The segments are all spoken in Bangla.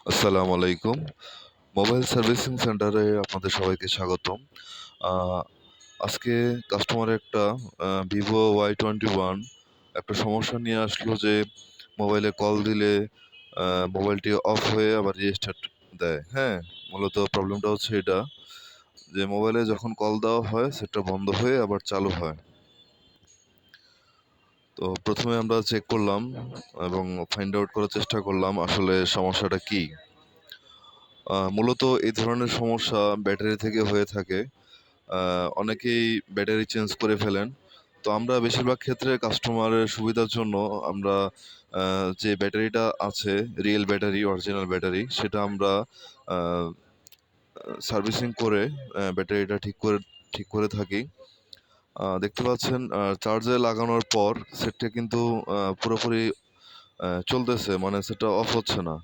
আসসালামু আলাইকুম। মোবাইল সার্ভিসিং সেন্টারে আপনাদের সবাইকে স্বাগতম। আ আজকে কাস্টমার একটা Vivo Y21 একটা সমস্যা নিয়ে আসলো যে মোবাইলে কল দিলে আ মোবাইলটি অফ হয়ে আবার রিস্টার্ট দেয়। হ্যাঁ? মূলত প্রবলেমটা হচ্ছে এটা যে মোবাইলে যখন কল দেওয়া হয় সেটটা বন্ধ হয়ে আবার চালু হয়। তো ১ম এ আমরা চেক করলাম এবং ফাইন্ড আউট করার চেষ্টা করলাম আসলে সমস্যাটা কী? মূলত এই ধরনের সমস্যা ব্যাটারি থেকে হয়ে থাকে। আ অনেকেই ব্যাটারি চেঞ্জ করে ফেলেন। তো আমরা বেশিরভাগ ক্ষেত্রে কাস্টমারের সুবিধার জন্য আমরা আ যে ব্যাটারিটা আছে রিয়েল ব্যাটারি, অরিজিনাল ব্যাটারি সেটা আমরা আ সার্ভিসিং করে ব্যাটারিটা ঠিক করে থাকি। দেখতে পাচ্ছেন চার্জে লাগানোর পর সেটটা কিন্তু পুরোপুরি চলতেছে মানে সেটটা অফ হচ্ছে না।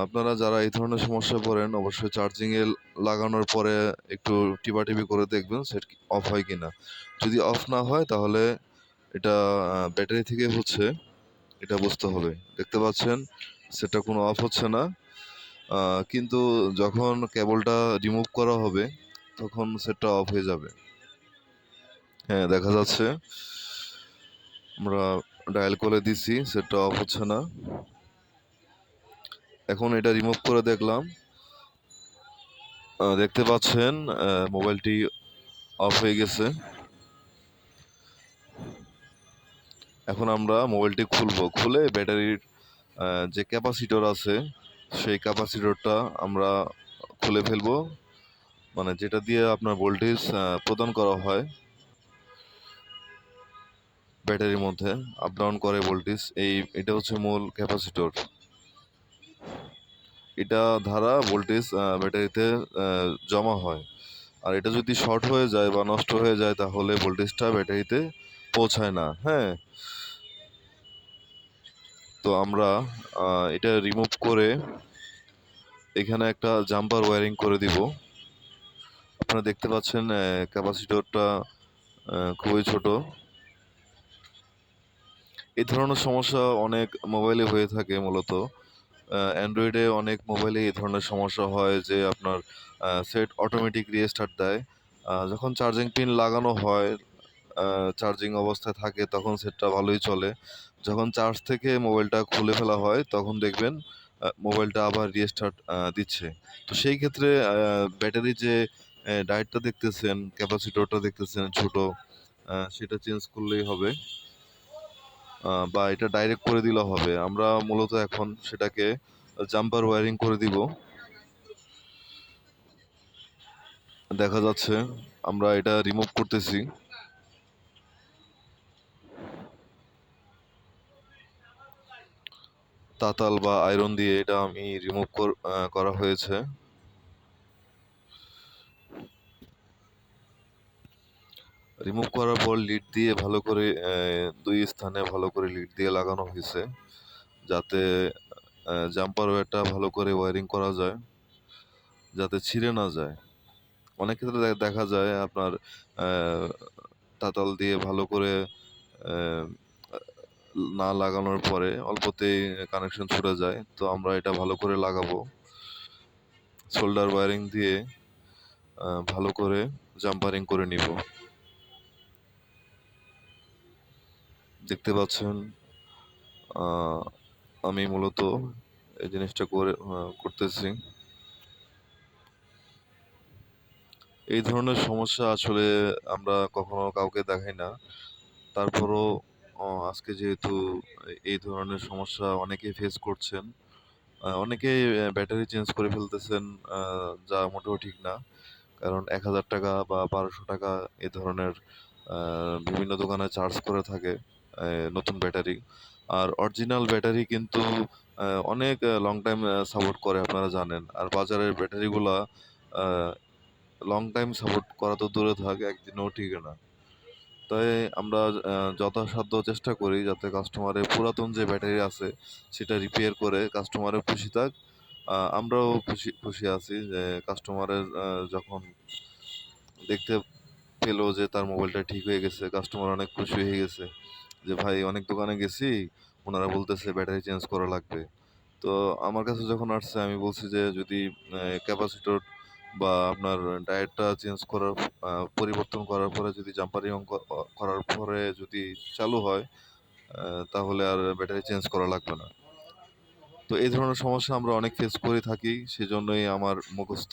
আপনারা যারা এই ধরনের সমস্যায় পড়েন অবশ্যই চার্জিং এ লাগানোর পরে একটু টিপাটিপি করে দেখবেন সেট অফ হয় কিনা। যদি অফ না হয় তাহলে এটা ব্যাটারি থেকে হচ্ছে এটা বুঝতে হবে। দেখতে পাচ্ছেন সেটটা কোনো অফ হচ্ছে না। আ কিন্তু যখন কেবলটা রিমুভ করা হবে তখন সেটটা অফ হয়ে যাবে। হ্যাঁ, দেখা যাচ্ছে। আমরা ডায়াল করে দিছি সেটটা অফ হচ্ছে না। এখন এটা রিমুভ করে দেখলাম। দেখতে পাচ্ছেন মোবাইলটি অফ হয়ে গেছে। এখন আমরা মোবাইলটি খুলবো। খুলে ব্যাটারির যে ক্যাপাসিটর আছে সেই ক্যাপাসিটরটা আমরা খুলে ফেলবো। মানে যেটা দিয়ে আপনার ভোল্টেজ প্রদান করা হয় ব্যাটারির মধ্যে আপ ডাউন করে ভোল্টেজ। এটা হচ্ছে মূল ক্যাপাসিটর। এটা দ্বারা ভোল্টেজ ব্যাটারিতে জমা হয়। আর এটা যদি শর্ট হয়ে যায় বা নষ্ট হয়ে যায় তাহলে ভোল্টেজটা ব্যাটারিতে পৌঁছায় না। হ্যাঁ? তো আমরা এটা রিমুভ করে এখানে একটা জাম্পার ওয়্যারিং করে দিব। আপনারা দেখতে পাচ্ছেন ক্যাপাসিটরটা খুবই ছোট। এই ধরনের সমস্যা অনেক মোবাইলে হয়ে থাকে মূলত। অ্যান্ড্রয়েডে অনেক মোবাইলে এই ধরনের সমস্যা হয় যে আপনার সেট অটোমেটিক রিস্টার্ট দেয়। যখন চার্জিং পিন লাগানো হয়, চার্জিং অবস্থায় থাকে তখন সেটটা ভালোই চলে। যখন চার্জ থেকে মোবাইলটা খুলে ফেলা হয় তখন দেখবেন মোবাইলটা আবার রিস্টার্ট দিচ্ছে। তো সেই ক্ষেত্রে ব্যাটারির যে ডায়োডটা দেখতেছেন, ক্যাপাসিটরটা দেখতেছেন ছোট, সেটা চেঞ্জ করলেই হবে। বা এটা ডাইরেক্ট করে দিলেও হবে। আমরা মূলত এখন সেটাকে জাম্পার ওয়্যারিং করে দিব। দেখা যাচ্ছে আমরা এটা রিমুভ করতেছি। তাতাল বা আয়রন দিয়ে এটা আমি রিমুভ করা হয়েছে। রিমুভ করার পর লিড দিয়ে ভালো করে ২ স্থানে ভালো করে লিড দিয়ে লাগানো হইছে। যাতে জাম্পার ওয়্যারটা ভালো করে ওয়্যারিং করা যায়, যাতে ছিঁড়ে না যায়। অনেক ক্ষেত্রে দেখা যায় আপনার অ্যা তাতাল দিয়ে ভালো করে অ্যা না লাগানোর পরে অল্পতেই কানেকশন ছুটে যায়। তো আমরা এটা ভালো করে লাগাবো। সোল্ডার ওয়্যারিং দিয়ে ভালো করে জাম্পারিং করে নিবো। দেখতে পাচ্ছেন আ আমি মূলত এই জিনিসটা করতেছি। এই ধরনের সমস্যা আসলে আমরা কখনো কাউকে দেখাই না। তারপরও আজকে যেহেতু এই ধরনের সমস্যা অনেকেই ফেস করছেন। অনেকেই ব্যাটারি চেঞ্জ করে ফেলতেছেন আ যা মোটেও ঠিক না। কারণ ৳১,০০০ বা ৳১,২০০ এ ধরনের আ বিভিন্ন দোকানে চার্জ করে থাকে নতুন ব্যাটারি। আর অরিজিনাল ব্যাটারি কিন্তু অনেক লং টাইম সাপোর্ট করে আপনারা জানেন। আর বাজারের ব্যাটারিগুলা আ লং টাইম সাপোর্ট করা তো দূরে থাক, একদিনেও টিকে না। তাই আমরা যথাসাধ্য চেষ্টা করি যাতে কাস্টমারের পুরাতন যে ব্যাটারি আছে সেটা রিপেয়ার করে কাস্টমারও খুশি থাক। আমরাও খুশি আছি যে কাস্টমারের যখন দেখতে পেল যে তার মোবাইলটা ঠিক হয়ে গেছে, কাস্টমার অনেক খুশি হয়ে গেছে। যে ভাই অনেক দোকানে গেছি, উনারা বলতেছে ব্যাটারি চেঞ্জ করা লাগবে। তো আমার কাছে যখন আসছে আমি বলছি যে যদি ক্যাপাসিটর বা আপনার ডায়েটটা চেঞ্জ করার পরিবর্তন করার পরে যদি জাম্পারিং করার পরে যদি চালু হয় তাহলে আর ব্যাটারি চেঞ্জ করা লাগবে না। তো এই ধরনের সমস্যা আমরা অনেক ফেস করে থাকি। সেজন্যই আমার মুখস্থ